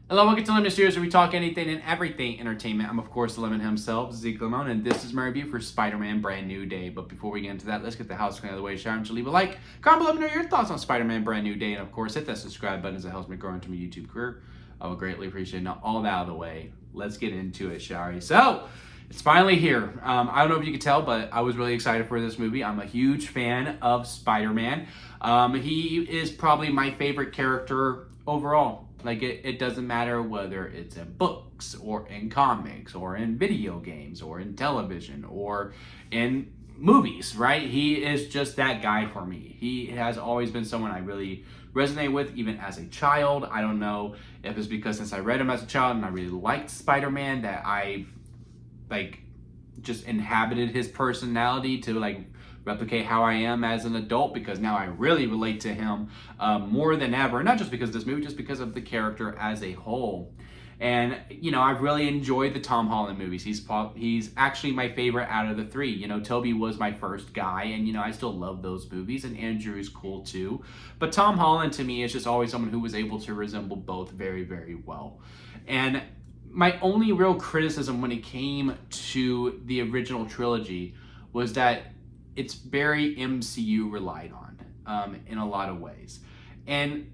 Hello, welcome to Lemon Studios, where we talk anything and everything entertainment. I'm, of course, the Lemon himself, Zeke Lemon, and this is my review for Spider-Man Brand New Day. But before we get into that, let's get the house clean out of the way. Sharon, leave a like, comment below, let me know your thoughts on Spider-Man Brand New Day, and of course, hit that subscribe button as it helps me grow into my YouTube career. I would greatly appreciate it. Now, all that out of the way, let's get into it, Shari. So, it's finally here. I don't know if you could tell, but I was really excited for this movie. I'm a huge fan of Spider-Man. He is probably my favorite character overall. Like, it doesn't matter whether it's in books or in comics or in video games or in television or in movies, right? He is just that guy for me. He has always been someone I really resonate with, even as a child. I don't know if it's because since I read him as a child and I really liked Spider-Man that I like just inhabited his personality to like replicate how I am as an adult, because now I really relate to him more than ever. Not just because of this movie, just because of the character as a whole. And you know, I've really enjoyed the Tom Holland movies. He's actually my favorite out of the three. You know, Toby was my first guy, and you know, I still love those movies. And Andrew is cool too. But Tom Holland to me is just always someone who was able to resemble both very, very well. And my only real criticism when it came to the original trilogy was that it's very MCU relied on in a lot of ways. And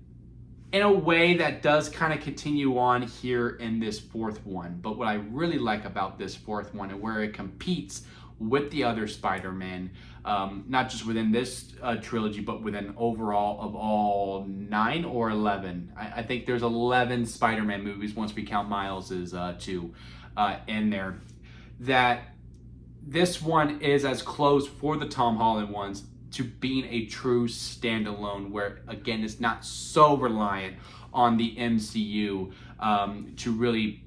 in a way that does kind of continue on here in this fourth one. But what I really like about this fourth one and where it competes with the other Spider-Man, not just within this trilogy, but within overall of all 9 or 11. I think there's 11 Spider-Man movies once we count Miles's two in there. That this one is as close for the Tom Holland ones to being a true standalone, where again it's not so reliant on the MCU to really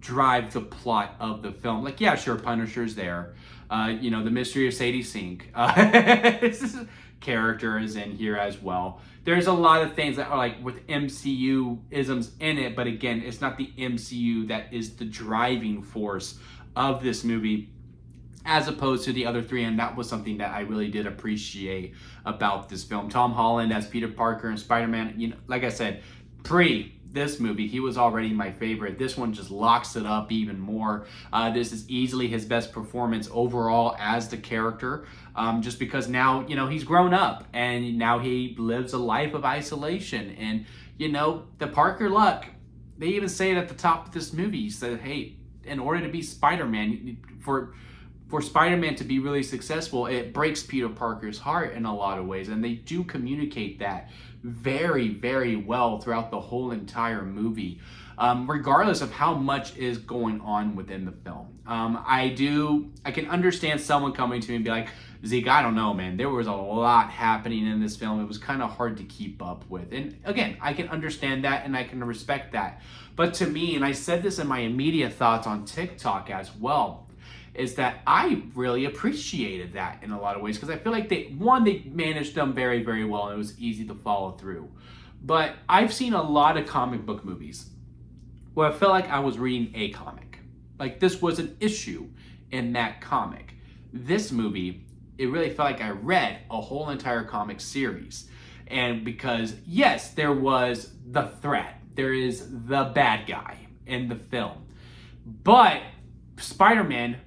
drive the plot of the film. Like, yeah, sure, Punisher's there. You know, the mystery of Sadie Sink character is in here as well. There's a lot of things that are like with MCU isms in it, but again, it's not the MCU that is the driving force of this movie, as opposed to the other three. And that was something that I really did appreciate about this film. Tom Holland as Peter Parker and Spider-Man, you know, like I said, pre this movie, he was already my favorite. This one just locks it up even more. This is easily his best performance overall as the character, just because now, you know, he's grown up and now he lives a life of isolation. And, you know, the Parker luck, they even say it at the top of this movie. He said, hey, in order to be Spider-Man, for Spider-Man to be really successful, it breaks Peter Parker's heart in a lot of ways. And they do communicate that very, very well throughout the whole entire movie, regardless of how much is going on within the film. I can understand someone coming to me and be like, Zeke, I don't know, man. There was a lot happening in this film. It was kind of hard to keep up with. And again, I can understand that and I can respect that. But to me, and I said this in my immediate thoughts on TikTok as well, is that I really appreciated that in a lot of ways, because I feel like they managed them very, very well and it was easy to follow through. But I've seen a lot of comic book movies where I felt like I was reading a comic. Like, this was an issue in that comic. This movie, it really felt like I read a whole entire comic series. And because, yes, there was the threat, there is the bad guy in the film, but Spider-Man,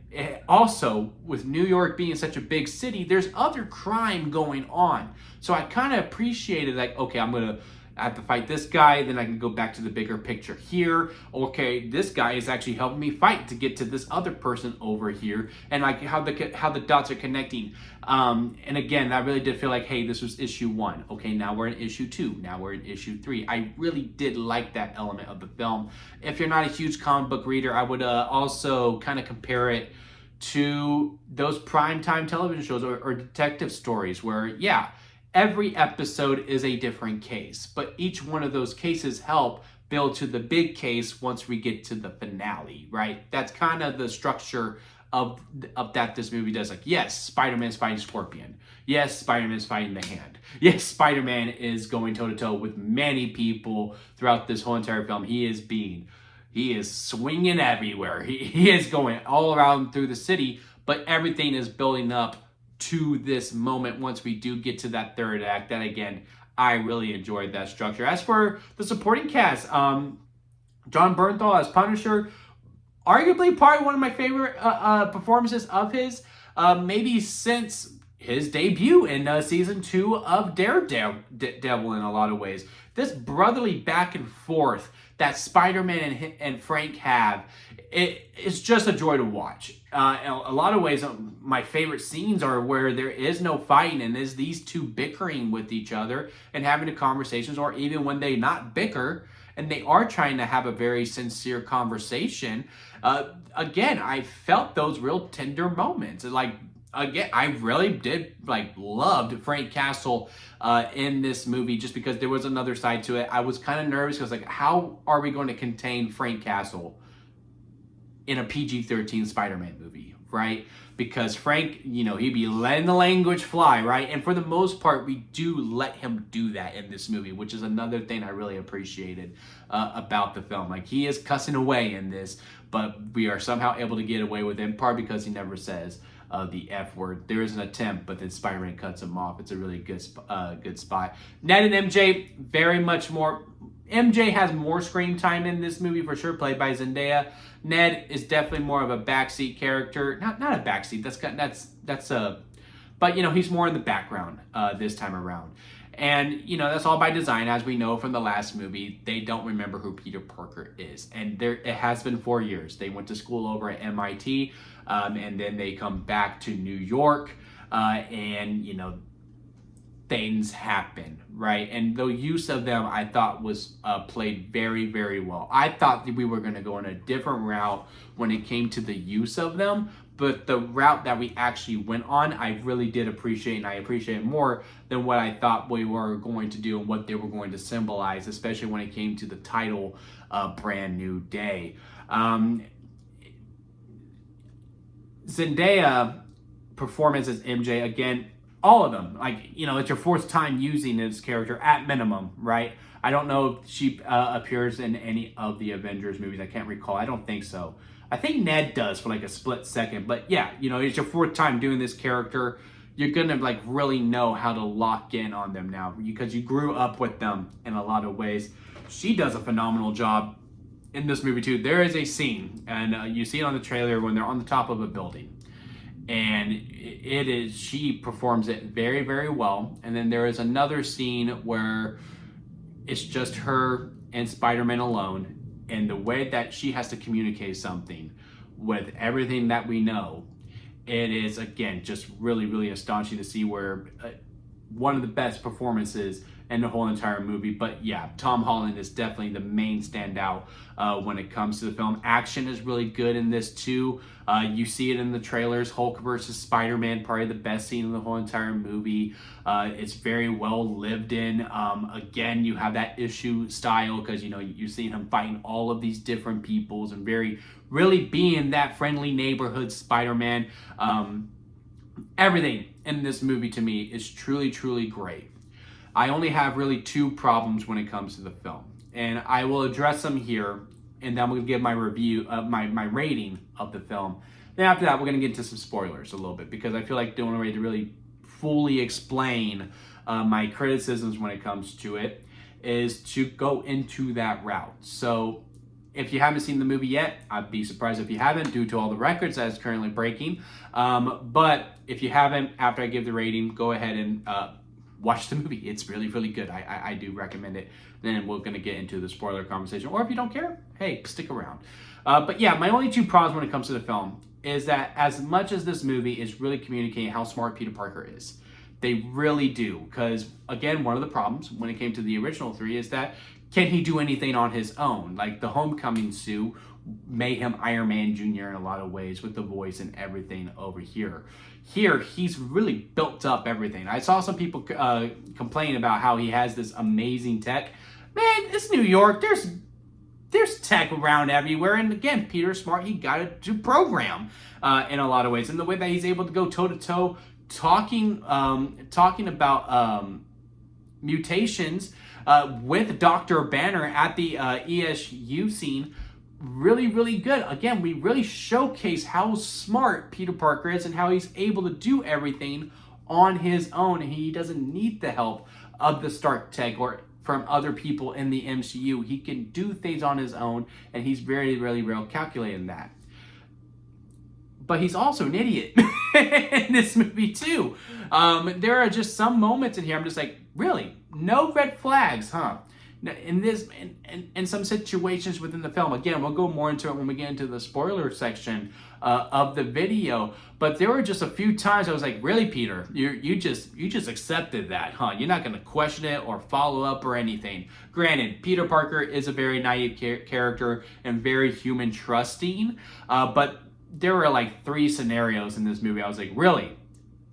also with New York being such a big city, there's other crime going on. So I kind of appreciated, like, okay, I have to fight this guy, then I can go back to the bigger picture here. Okay, this guy is actually helping me fight to get to this other person over here, and like how the dots are connecting. And again, I really did feel like, hey, this was issue 1. Okay, now we're in issue 2. Now we're in issue 3. I really did like that element of the film. If you're not a huge comic book reader, I would also kind of compare it to those primetime television shows or detective stories where, yeah, every episode is a different case, but each one of those cases help build to the big case once we get to the finale, right? That's kind of the structure of that this movie does. Like, yes, Spider-Man's fighting Scorpion. Yes, Spider-Man's fighting the Hand. Yes, Spider-Man is going toe-to-toe with many people throughout this whole entire film. He is swinging everywhere. He is going all around through the city, but everything is building up to this moment once we do get to that third act. That again, I really enjoyed that structure. As for the supporting cast, John Bernthal as Punisher, arguably probably one of my favorite performances of his, maybe since his debut in season 2 of Daredevil in a lot of ways. This brotherly back and forth that Spider-Man and Frank have, it's just a joy to watch. In a lot of ways, my favorite scenes are where there is no fighting and there's these two bickering with each other and having the conversations, or even when they not bicker and they are trying to have a very sincere conversation. Again, I felt those real tender moments. Like, again, I really did loved Frank Castle in this movie, just because there was another side to it. I was kind of nervous because, like, how are we going to contain Frank Castle in a PG-13 Spider-Man movie, right? Because Frank, he'd be letting the language fly, right? And for the most part, we do let him do that in this movie, which is another thing I really appreciated about the film. Like, he is cussing away in this, but we are somehow able to get away with it, in part because he never says the F word. There is an attempt, but then Spider-Man cuts him off. It's a really good spot. Ned and MJ, very much more. MJ has more screen time in this movie for sure, played by Zendaya. Ned is definitely more of a backseat character. Not a backseat. But he's more in the background this time around. And that's all by design, as we know from the last movie. They don't remember who Peter Parker is, and it has been 4 years. They went to school over at MIT, and then they come back to New York, and things happen, right? And the use of them, I thought, was played very, very well. I thought that we were going to go in a different route when it came to the use of them, but the route that we actually went on, I really did appreciate, and I appreciate it more than what I thought we were going to do and what they were going to symbolize, especially when it came to the title, Brand New Day. Zendaya performance as MJ, again, all of them, it's your fourth time using this character at minimum, right? I don't know if she appears in any of the Avengers movies. I can't recall. I don't think so. I think Ned does for a split second, but yeah, it's your fourth time doing this character. You're gonna really know how to lock in on them now, because you grew up with them in a lot of ways. She does a phenomenal job in this movie too. There is a scene, and you see it on the trailer, when they're on the top of a building. And she performs it very, very well. And then there is another scene where it's just her and Spider-Man alone, and the way that she has to communicate something with everything that we know, it is, again, just really, really astonishing to see, where one of the best performances in the whole entire movie. But yeah, Tom Holland is definitely the main standout when it comes to the film. Action is really good in this too. You see it in the trailers. Hulk versus Spider-Man, probably the best scene in the whole entire movie. It's very well lived in. Again, you have that issue style, because you're seeing him fighting all of these different peoples and really being that friendly neighborhood Spider-Man. Everything in this movie to me is truly, truly great. I only have really two problems when it comes to the film, and I will address them here, and then I'm going to give my review, my rating of the film. Then after that, we're going to get into some spoilers a little bit, because I feel like the only way to really fully explain my criticisms when it comes to it is to go into that route. So if you haven't seen the movie yet, I'd be surprised if you haven't, due to all the records that it's currently breaking. But if you haven't, after I give the rating, go ahead and watch the movie. It's really, really good. I do recommend it. Then we're going to get into the spoiler conversation. Or if you don't care, hey, stick around. But yeah, my only two problems when it comes to the film is that, as much as this movie is really communicating how smart Peter Parker is, they really do. Because, again, one of the problems when it came to the original three is that, can he do anything on his own? Like, the Homecoming suit made him Iron Man Jr. in a lot of ways, with the voice and everything over here. Here, he's really built up everything. I saw some people complain about how he has this amazing tech. Man, it's New York. There's tech around everywhere. And again, Peter's smart. He got it to program in a lot of ways. And the way that he's able to go toe-to-toe talking about mutations with Dr. Banner at the ESU scene, really, really good. Again, we really showcase how smart Peter Parker is and how he's able to do everything on his own. He doesn't need the help of the Stark Tech or from other people in the MCU. He can do things on his own, and he's very, really, real calculated in that. But he's also an idiot in this movie too. There are just some moments in here I'm just like, really? No red flags, huh? In some situations within the film, again, we'll go more into it when we get into the spoiler section of the video. But there were just a few times I was like, "Really, Peter? You just accepted that, huh? You're not going to question it or follow up or anything." Granted, Peter Parker is a very naive character and very human trusting, but there were like 3 scenarios in this movie. I was like, "Really?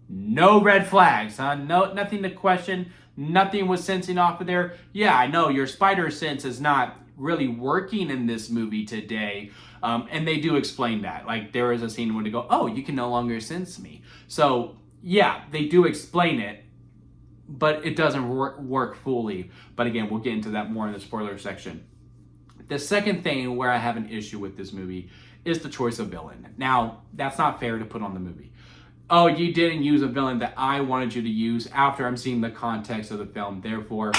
No red flags, huh? No, nothing to question." Nothing was sensing off of there. Yeah, I know your spider sense is not really working in this movie today. And they do explain that. Like, there is a scene where they go, "Oh, you can no longer sense me." So, yeah, they do explain it, but it doesn't work fully. But again, we'll get into that more in the spoiler section. The second thing where I have an issue with this movie is the choice of villain. Now, that's not fair to put on the movie. Oh, you didn't use a villain that I wanted you to use after I'm seeing the context of the film, therefore,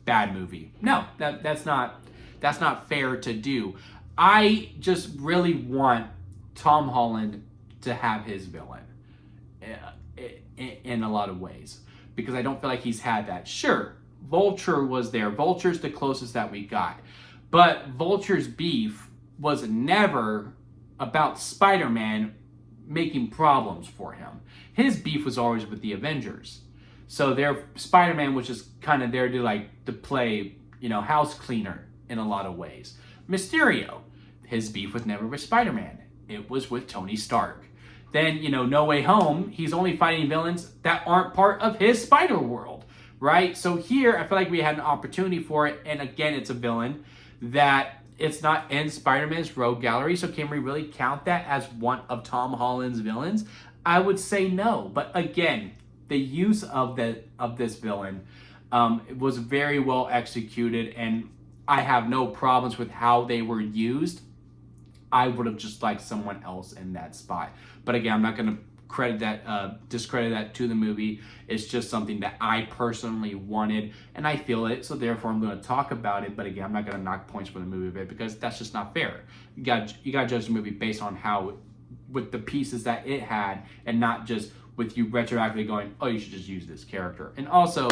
bad movie. No, that's not fair to do. I just really want Tom Holland to have his villain in a lot of ways, because I don't feel like he's had that. Sure, Vulture was there. Vulture's the closest that we got. But Vulture's beef was never about Spider-Man making problems for him. His beef was always with the Avengers. So Spider-Man was just kind of there to play, house cleaner in a lot of ways. Mysterio, his beef was never with Spider-Man. It was with Tony Stark. Then, No Way Home, he's only fighting villains that aren't part of his Spider-World, right? So here, I feel like we had an opportunity for it. And again, it's a villain that it's not in Spider-Man's rogue gallery, so can we really count that as one of Tom Holland's villains? I would say no. But again, the use of this villain was very well executed, and I have no problems with how they were used. I would have just liked someone else in that spot. But again, I'm not going to discredit that to the movie. It's just something that I personally wanted, and I feel it, so therefore I'm going to talk about it. But again, I'm not going to knock points for the movie of it, because that's just not fair. You got to judge the movie based on how, with the pieces that it had, and not just with you retroactively going, "Oh, you should just use this character." And also,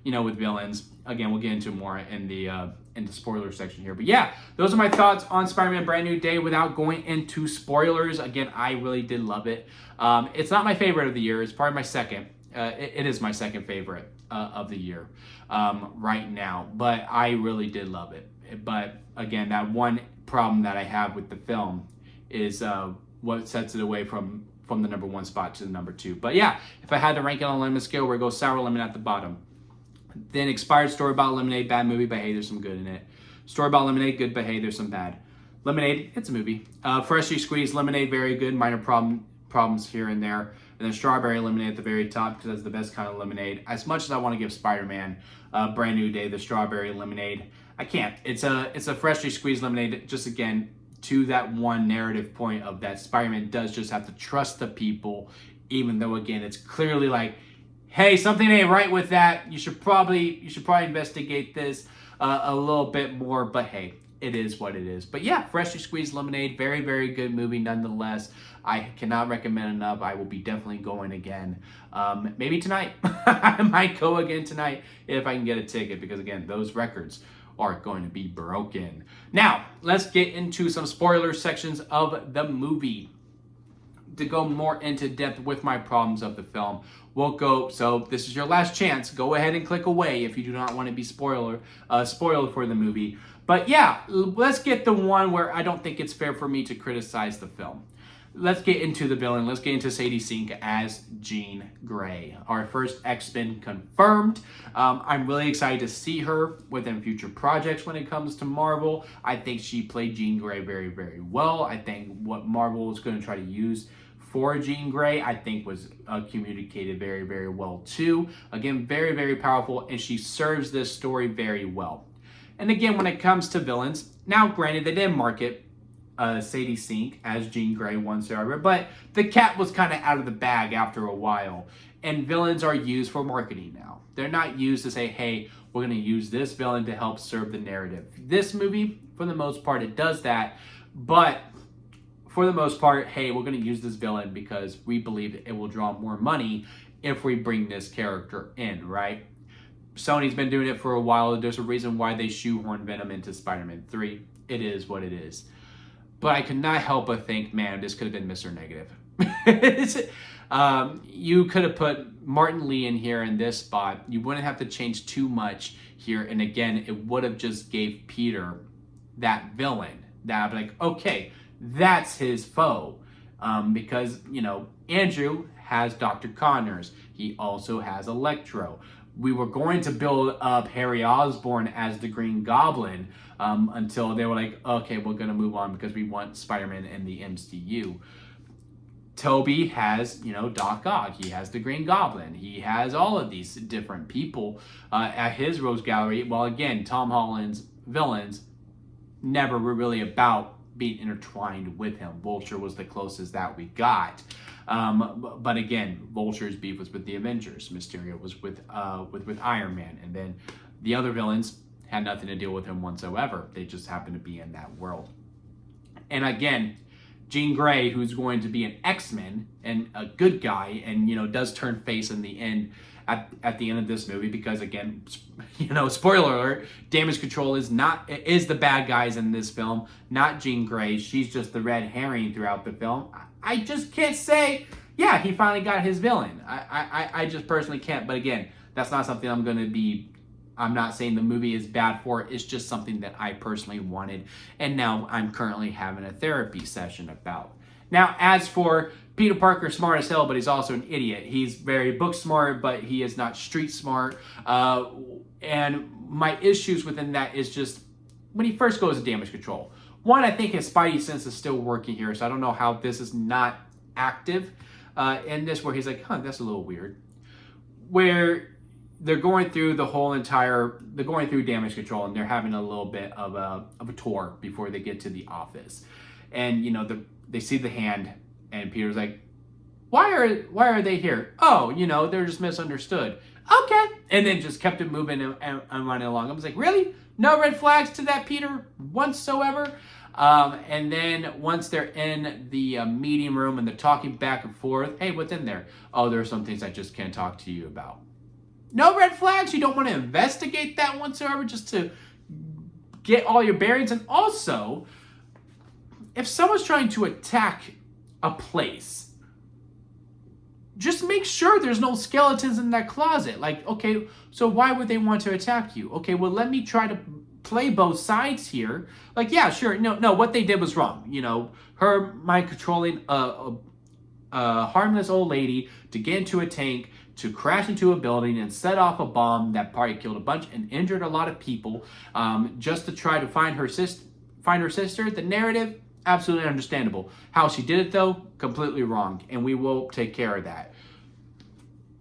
with villains, again, we'll get into more in the spoiler section here. But yeah, those are my thoughts on Spider-Man Brand New Day without going into spoilers. Again, I really did love it. It's not my favorite of the year. It's probably my second. It is my second favorite of the year right now. But I really did love it. But again, that one problem that I have with the film is what sets it away from the number 1 spot to the number 2. But yeah, if I had to rank it on a lemon scale, where it goes sour lemon at the bottom. Then Expired, Story About Lemonade, bad movie, but hey, there's some good in it. Story About Lemonade, good, but hey, there's some bad. Lemonade, it's a movie. Freshly Squeezed Lemonade, very good, minor problems here and there. And then Strawberry Lemonade at the very top, because that's the best kind of lemonade. As much as I want to give Spider-Man Brand New Day the Strawberry Lemonade, I can't. It's a Freshly Squeezed Lemonade, just again, to that one narrative point of that Spider-Man does just have to trust the people, even though, again, it's clearly like, hey, something ain't right with that. You should probably investigate this a little bit more. But hey, it is what it is. But yeah, Freshly Squeezed Lemonade, very, very good movie nonetheless. I cannot recommend enough. I will be definitely going again. Maybe tonight. I might go again tonight if I can get a ticket, because again, those records are going to be broken. Now, let's get into some spoiler sections of the movie. To go more into depth with my problems of the film, so this is your last chance. Go ahead and click away if you do not want to be spoiled for the movie. But yeah, let's get the one where I don't think it's fair for me to criticize the film. Let's get into the villain. Let's get into Sadie Sink as Jean Grey. Our first X-Men confirmed. I'm really excited to see her within future projects when it comes to Marvel. I think she played Jean Grey very, very well. I think what Marvel is going to try to use for Jean Grey, I think, was communicated very, very well too. Again, very, very powerful, and she serves this story very well. And again, when it comes to villains, now granted, they didn't market Sadie Sink as Jean Grey once ever, but the cat was kind of out of the bag after a while. And villains are used for marketing now. They're not used to say, hey, we're going to use this villain to help serve the narrative. This movie, for the most part, it does that. But for the most part, hey, we're going to use this villain because we believe it will draw more money if we bring this character in, right? Sony's been doing it for a while. There's a reason why they shoehorn Venom into Spider-Man 3. It is what it is. But I could not help but think, man, this could have been Mr. Negative. You could have put Martin Lee in here in this spot. You wouldn't have to change too much here. And again, it would have just gave Peter that villain. That I'd be like, okay, that's his foe. Because, you know, Andrew has Dr. Connors. He also has Electro. We were going to build up Harry Osborn as the Green Goblin until they were like, okay, we're going to move on because we want Spider-Man in the MCU. Toby has, you know, Doc Ock. He has the Green Goblin. He has all of these different people at his Rose Gallery. Well, again, Tom Holland's villains never were really about being intertwined with him. Vulture was the closest that we got. But again, Vulture's beef was with the Avengers. Mysterio was with Iron Man. And then the other villains had nothing to deal with him whatsoever. They just happened to be in that world. And again, Jean Grey, who's going to be an X-Men and a good guy, and you know does turn face in the end at the end of this movie because again, you know, spoiler alert, Damage Control is the bad guys in this film, not Jean Grey. She's just the red herring throughout the film. I just can't say, yeah, he finally got his villain. I just personally can't. But again, that's not something I'm not saying the movie is bad for it. It's just something that I personally wanted. And now I'm currently having a therapy session about. Now, as for Peter Parker, smart as hell, but he's also an idiot. He's very book smart, but he is not street smart. And my issues within that is just when he first goes to Damage Control. One, I think his Spidey sense is still working here, so I don't know how this is not active in this, where he's like, that's a little weird. Where they're going through Damage Control, and they're having a little bit of a tour before they get to the office. And, you know, they see the hand, and Peter's like, why are they here? Oh, you know, they're just misunderstood. Okay. And then just kept it moving and running along. I was like, really? No red flags to that, Peter, whatsoever? And then once they're in the meeting room and they're talking back and forth, hey, what's in there? Oh, there are some things I just can't talk to you about. No red flags? You don't want to investigate that whatsoever just to get all your bearings? And also, if someone's trying to attack a place, just make sure there's no skeletons in that closet. Like, okay, so why would they want to attack you? Okay, well, let me try to play both sides here. Like, yeah, sure. No, what they did was wrong. You know, her mind controlling a harmless old lady to get into a tank, to crash into a building and set off a bomb that probably killed a bunch and injured a lot of people, just to try to find her sister. The narrative, absolutely understandable. How she did it, though, completely wrong, and we will take care of that.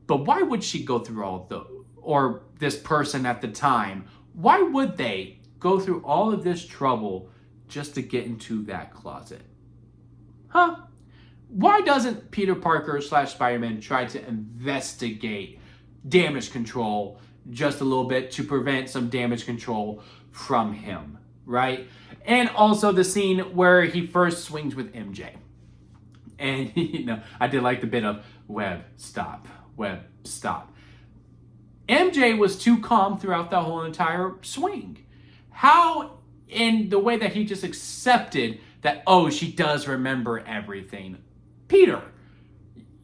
But why would she go through or this person at the time, why would they go through all of this trouble just to get into that closet? Huh? Why doesn't Peter Parker / Spider-Man try to investigate Damage Control just a little bit to prevent some Damage Control from him, right? And also the scene where he first swings with MJ. And, you know, I did like the bit of Webb, stop. MJ was too calm throughout the whole entire swing. How, in the way that he just accepted that, oh, she does remember everything. Peter,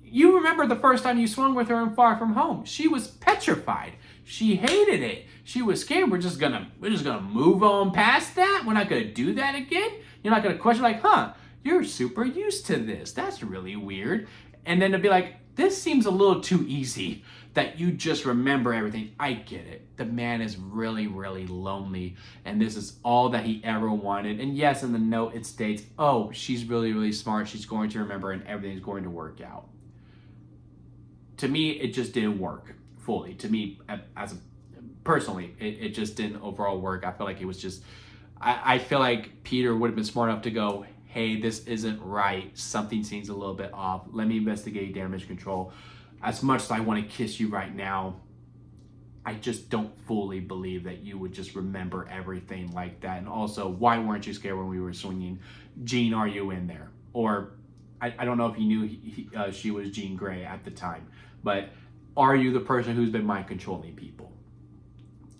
you remember the first time you swung with her in Far From Home. She was petrified. She hated it. She was scared. We're just gonna move on past that. We're not gonna do that again. You're not gonna question like, you're super used to this. That's really weird. And then to be like, this seems a little too easy that you just remember everything. I get it. The man is really, really lonely, and this is all that he ever wanted. And yes, in the note it states, oh, she's really, really smart. She's going to remember, and everything's going to work out. To me, it just didn't work fully. To me, personally, it just didn't overall work. I feel like it was just, I feel like Peter would have been smart enough to go, hey, this isn't right. Something seems a little bit off. Let me investigate Damage Control. as much as I want to kiss you right now, I just don't fully believe that you would just remember everything like that. And also, why weren't you scared when we were swinging? Jean, are you in there? Or I don't know if you knew she was Jean Grey at the time, but are you the person who's been mind controlling people?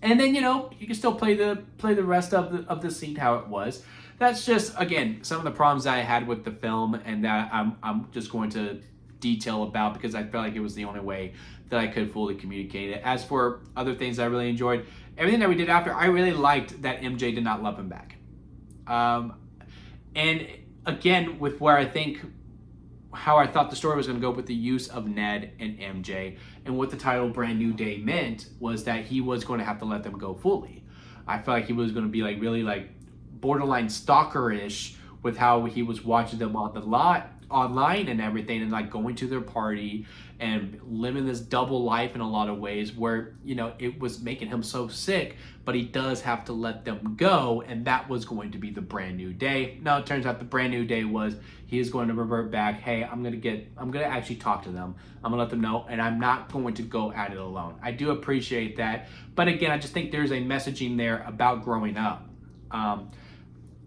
And then, you know, you can still play the rest of the scene how it was. That's just, again, some of the problems that I had with the film, and that I'm just going to detail about, because I felt like it was the only way that I could fully communicate it. As for other things I really enjoyed, everything that we did after, I really liked that MJ did not love him back. And again, with where I think, how I thought the story was going to go with the use of Ned and MJ, and what the title Brand New Day meant was that he was going to have to let them go fully. I felt like he was going to be like really like borderline stalker-ish with how he was watching them on the lot online and everything, and like going to their party and living this double life in a lot of ways, where, you know, it was making him so sick, but he does have to let them go, and that was going to be the brand new day. Now it turns out the brand new day was he is going to revert back. Hey, I'm gonna actually talk to them. I'm gonna let them know, and I'm not going to go at it alone. I do appreciate that, but again, I just think there's a messaging there about growing up.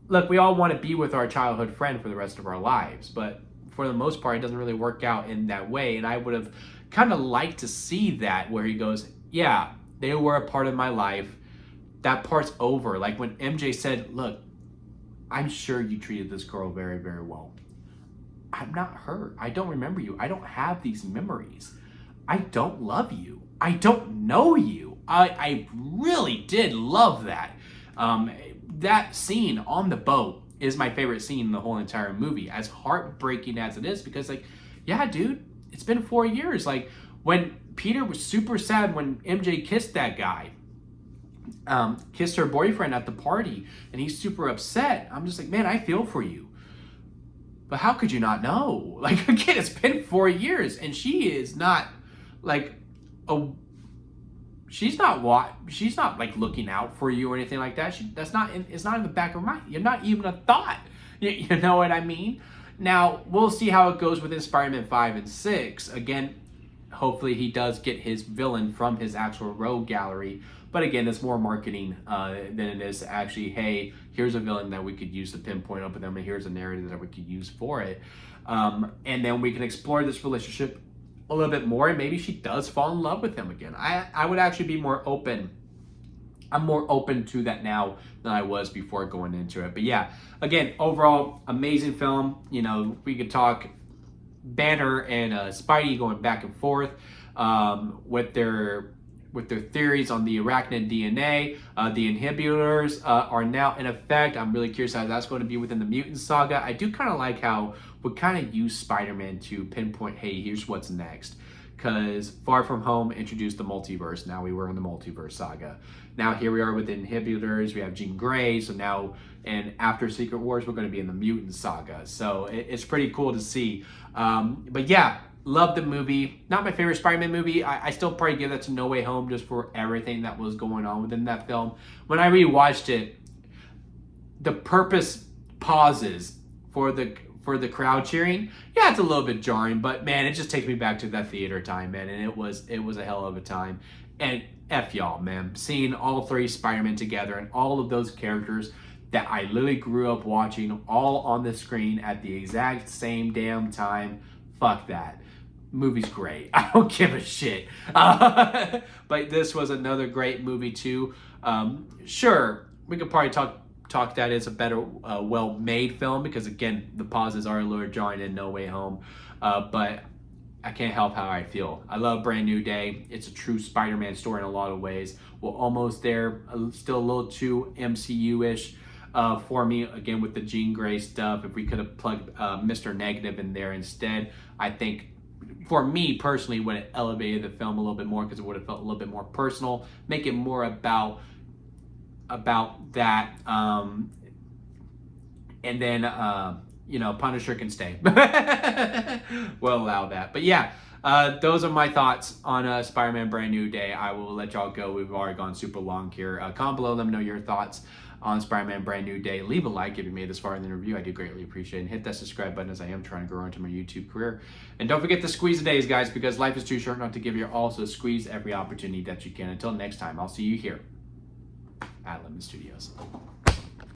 Look, we all want to be with our childhood friend for the rest of our lives, but for the most part, it doesn't really work out in that way. And I would have kind of liked to see that, where he goes, yeah, they were a part of my life. That part's over. Like when MJ said, look, I'm sure you treated this girl very, very well. I'm not her. I don't remember you. I don't have these memories. I don't love you. I don't know you. I really did love that. That scene on the boat is my favorite scene in the whole entire movie, as heartbreaking as it is, because like, yeah, dude, it's been 4 years. Like when Peter was super sad when MJ kissed that guy, kissed her boyfriend at the party, and he's super upset. I'm just like, man, I feel for you. But how could you not know? Like, again, it's been 4 years, and she is not like she's not like looking out for you or anything like that. It's not in the back of her mind. You're not even a thought. You know what I mean? Now, we'll see how it goes within Spider-Man 5 and 6. Again, hopefully he does get his villain from his actual rogue gallery. But again, it's more marketing than it is to actually, hey, here's a villain that we could use to pinpoint up with them, and here's a narrative that we could use for it. And then we can explore this relationship a little bit more, and maybe she does fall in love with him again. I would actually be more open. I'm more open to that now than I was before going into it. But yeah, again, overall, amazing film. You know, we could talk Banner and Spidey going back and forth with their theories on the arachnid DNA. The inhibitors are now in effect. I'm really curious how that's going to be within the mutant saga. I do kind of like how we kind of use Spider-Man to pinpoint, hey, here's what's next. Because Far From Home introduced the multiverse. Now we were in the multiverse saga. Now here we are with the inhibitors. We have Jean Grey. So now, and after Secret Wars, we're going to be in the mutant saga. So it's pretty cool to see. But yeah, love the movie. Not my favorite Spider-Man movie. I still probably give that to No Way Home, just for everything that was going on within that film. When I rewatched it, the purpose pauses for the crowd cheering, yeah, it's a little bit jarring, but man, it just takes me back to that theater time, man, and it was a hell of a time. And F y'all, man, seeing all three Spider-Man together and all of those characters that I literally grew up watching all on the screen at the exact same damn time, fuck that. Movie's great. I don't give a shit. But this was another great movie too. Sure, we could probably talk that is a better, well-made film, because again, the pauses are a little jarring in No Way Home. But I can't help how I feel. I love Brand New Day. It's a true Spider-Man story in a lot of ways. We're almost there. Still a little too MCU-ish for me, again, with the Jean Grey stuff. If we could have plugged Mr. Negative in there instead, I think, for me personally, would have elevated the film a little bit more, because it would have felt a little bit more personal, make it more about that, and then Punisher can stay. We'll allow that. But yeah, those are my thoughts on Spider-Man Brand New Day. I will let y'all go. We've already gone super long here. Comment below, let me know your thoughts. on Spider-Man Brand New Day. Leave a like if you made this far in the review. I do greatly appreciate it. And hit that subscribe button as I am trying to grow into my YouTube career. And don't forget to squeeze the days, guys, because life is too short not to give you all. So squeeze every opportunity that you can. Until next time, I'll see you here at Lemon Studios.